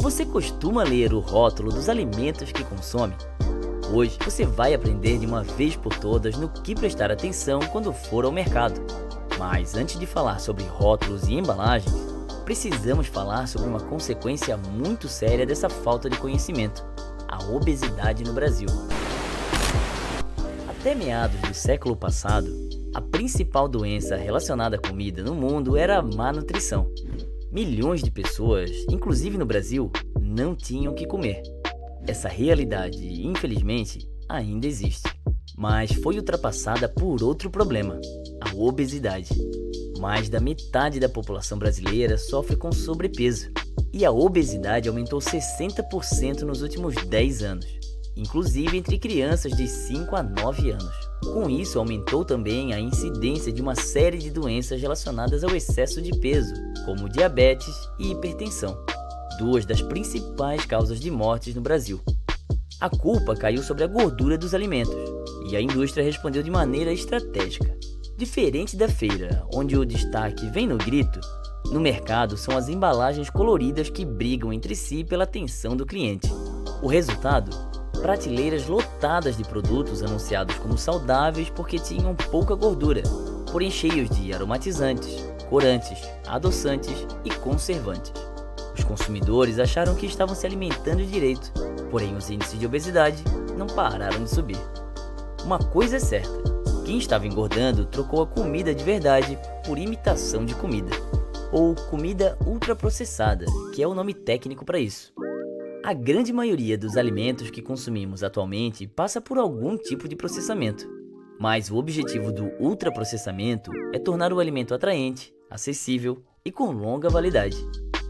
Você costuma ler o rótulo dos alimentos que consome? Hoje você vai aprender de uma vez por todas no que prestar atenção quando for ao mercado. Mas antes de falar sobre rótulos e embalagens, precisamos falar sobre uma consequência muito séria dessa falta de conhecimento: a obesidade no Brasil. Até meados do século passado, a principal doença relacionada à comida no mundo era a má nutrição. Milhões de pessoas, inclusive no Brasil, não tinham o que comer. Essa realidade, infelizmente, ainda existe, mas foi ultrapassada por outro problema: a obesidade. Mais da metade da população brasileira sofre com sobrepeso, e a obesidade aumentou 60% nos últimos 10 anos, inclusive entre crianças de 5 a 9 anos. Com isso, aumentou também a incidência de uma série de doenças relacionadas ao excesso de peso, como diabetes e hipertensão, duas das principais causas de mortes no Brasil. A culpa caiu sobre a gordura dos alimentos, e a indústria respondeu de maneira estratégica. Diferente da feira, onde o destaque vem no grito, no mercado são as embalagens coloridas que brigam entre si pela atenção do cliente. O resultado? Prateleiras lotadas de produtos anunciados como saudáveis porque tinham pouca gordura, porém cheios de aromatizantes, corantes, adoçantes e conservantes. Os consumidores acharam que estavam se alimentando direito, porém os índices de obesidade não pararam de subir. Uma coisa é certa: quem estava engordando trocou a comida de verdade por imitação de comida, ou comida ultraprocessada, que é o nome técnico para isso. A grande maioria dos alimentos que consumimos atualmente passa por algum tipo de processamento, mas o objetivo do ultraprocessamento é tornar o alimento atraente, acessível e com longa validade.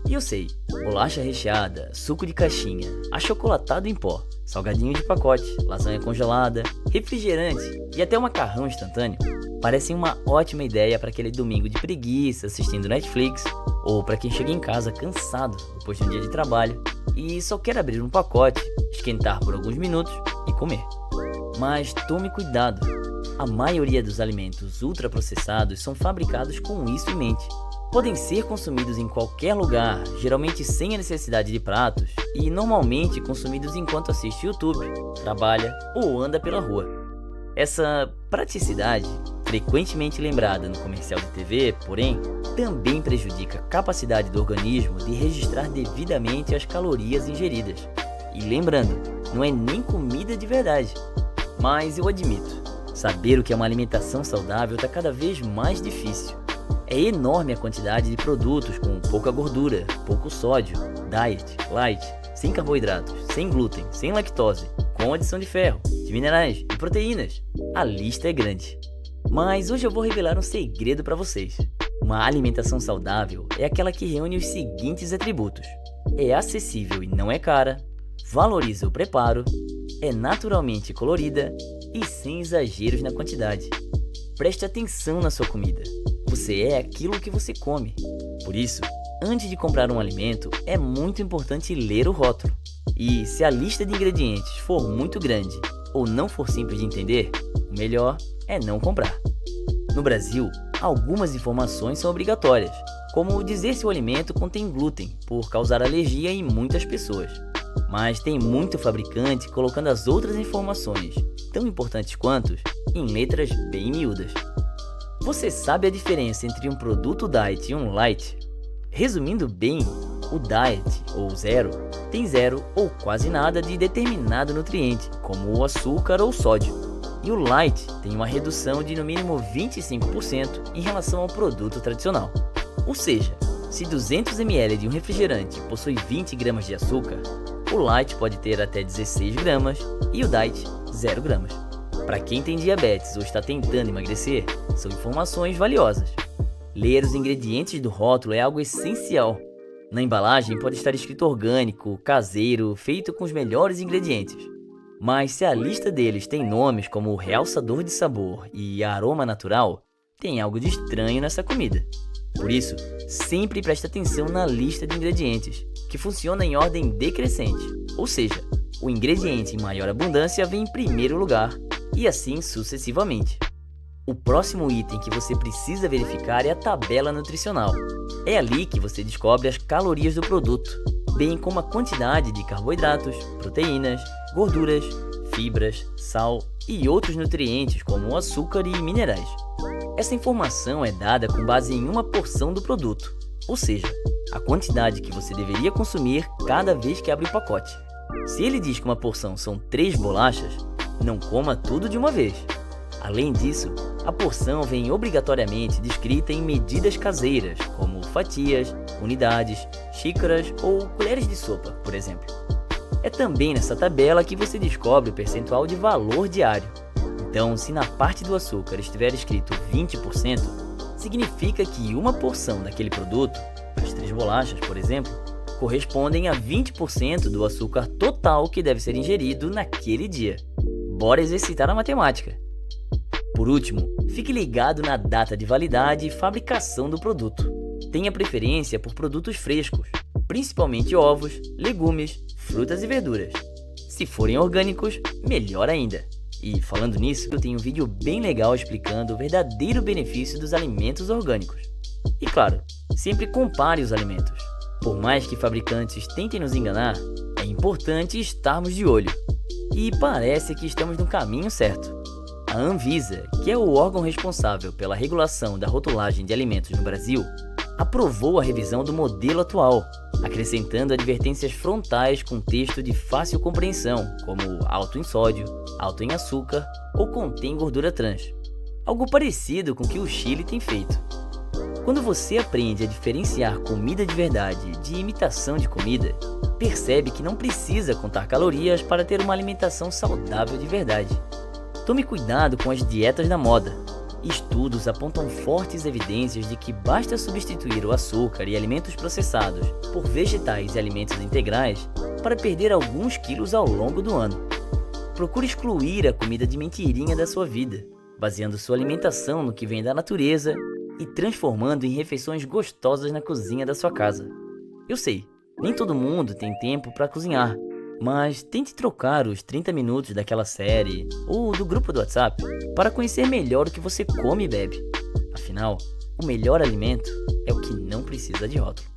E eu sei, bolacha recheada, suco de caixinha, achocolatado em pó, salgadinho de pacote, lasanha congelada, refrigerante e até macarrão instantâneo parecem uma ótima ideia para aquele domingo de preguiça assistindo Netflix, ou para quem chega em casa cansado depois de um dia de trabalho e só quer abrir um pacote, esquentar por alguns minutos e comer. Mas tome cuidado, a maioria dos alimentos ultraprocessados são fabricados com isso em mente. Podem ser consumidos em qualquer lugar, geralmente sem a necessidade de pratos, e normalmente consumidos enquanto assiste YouTube, trabalha ou anda pela rua. Essa praticidade, frequentemente lembrada no comercial de TV, porém, também prejudica a capacidade do organismo de registrar devidamente as calorias ingeridas. E lembrando, não é nem comida de verdade. Mas eu admito, saber o que é uma alimentação saudável está cada vez mais difícil. É enorme a quantidade de produtos com pouca gordura, pouco sódio, diet, light, sem carboidratos, sem glúten, sem lactose, com adição de ferro, de minerais e proteínas. A lista é grande. Mas hoje eu vou revelar um segredo para vocês. Uma alimentação saudável é aquela que reúne os seguintes atributos: é acessível e não é cara, valoriza o preparo, é naturalmente colorida e sem exageros na quantidade. Preste atenção na sua comida. Você é aquilo que você come. Por isso, antes de comprar um alimento, é muito importante ler o rótulo. E se a lista de ingredientes for muito grande ou não for simples de entender, o melhor é não comprar. No Brasil, algumas informações são obrigatórias, como dizer se o alimento contém glúten, por causar alergia em muitas pessoas. Mas tem muito fabricante colocando as outras informações, tão importantes quanto, em letras bem miúdas. Você sabe a diferença entre um produto diet e um light? Resumindo bem, o diet, ou zero, tem zero ou quase nada de determinado nutriente, como o açúcar ou o sódio. E o light tem uma redução de no mínimo 25% em relação ao produto tradicional. Ou seja, se 200 ml de um refrigerante possui 20 gramas de açúcar, o light pode ter até 16 gramas e o diet 0 gramas. Para quem tem diabetes ou está tentando emagrecer, são informações valiosas. Ler os ingredientes do rótulo é algo essencial. Na embalagem pode estar escrito orgânico, caseiro, feito com os melhores ingredientes. Mas se a lista deles tem nomes como realçador de sabor e aroma natural, tem algo de estranho nessa comida. Por isso, sempre preste atenção na lista de ingredientes, que funciona em ordem decrescente, ou seja, o ingrediente em maior abundância vem em primeiro lugar, e assim sucessivamente. O próximo item que você precisa verificar é a tabela nutricional. É ali que você descobre as calorias do produto. bem como a quantidade de carboidratos, proteínas, gorduras, fibras, sal e outros nutrientes como açúcar e minerais. Essa informação é dada com base em uma porção do produto, ou seja, a quantidade que você deveria consumir cada vez que abre o pacote. Se ele diz que uma porção são 3 bolachas, não coma tudo de uma vez. Além disso, a porção vem obrigatoriamente descrita em medidas caseiras, como fatias, unidades, xícaras ou colheres de sopa, por exemplo. É também nessa tabela que você descobre o percentual de valor diário. Então, se na parte do açúcar estiver escrito 20%, significa que uma porção daquele produto, as 3 bolachas, por exemplo, correspondem a 20% do açúcar total que deve ser ingerido naquele dia. Bora exercitar a matemática! Por último, fique ligado na data de validade e fabricação do produto. Tenha preferência por produtos frescos, principalmente ovos, legumes, frutas e verduras. Se forem orgânicos, melhor ainda. E falando nisso, eu tenho um vídeo bem legal explicando o verdadeiro benefício dos alimentos orgânicos. E claro, sempre compare os alimentos. Por mais que fabricantes tentem nos enganar, é importante estarmos de olho. E parece que estamos no caminho certo. A Anvisa, que é o órgão responsável pela regulação da rotulagem de alimentos no Brasil, aprovou a revisão do modelo atual, acrescentando advertências frontais com texto de fácil compreensão, como alto em sódio, alto em açúcar ou contém gordura trans. Algo parecido com o que o Chile tem feito. Quando você aprende a diferenciar comida de verdade de imitação de comida, percebe que não precisa contar calorias para ter uma alimentação saudável de verdade. Tome cuidado com as dietas da moda. Estudos apontam fortes evidências de que basta substituir o açúcar e alimentos processados por vegetais e alimentos integrais para perder alguns quilos ao longo do ano. Procure excluir a comida de mentirinha da sua vida, baseando sua alimentação no que vem da natureza e transformando em refeições gostosas na cozinha da sua casa. Eu sei, nem todo mundo tem tempo para cozinhar, mas tente trocar os 30 minutos daquela série ou do grupo do WhatsApp para conhecer melhor o que você come e bebe. Afinal, o melhor alimento é o que não precisa de rótulo.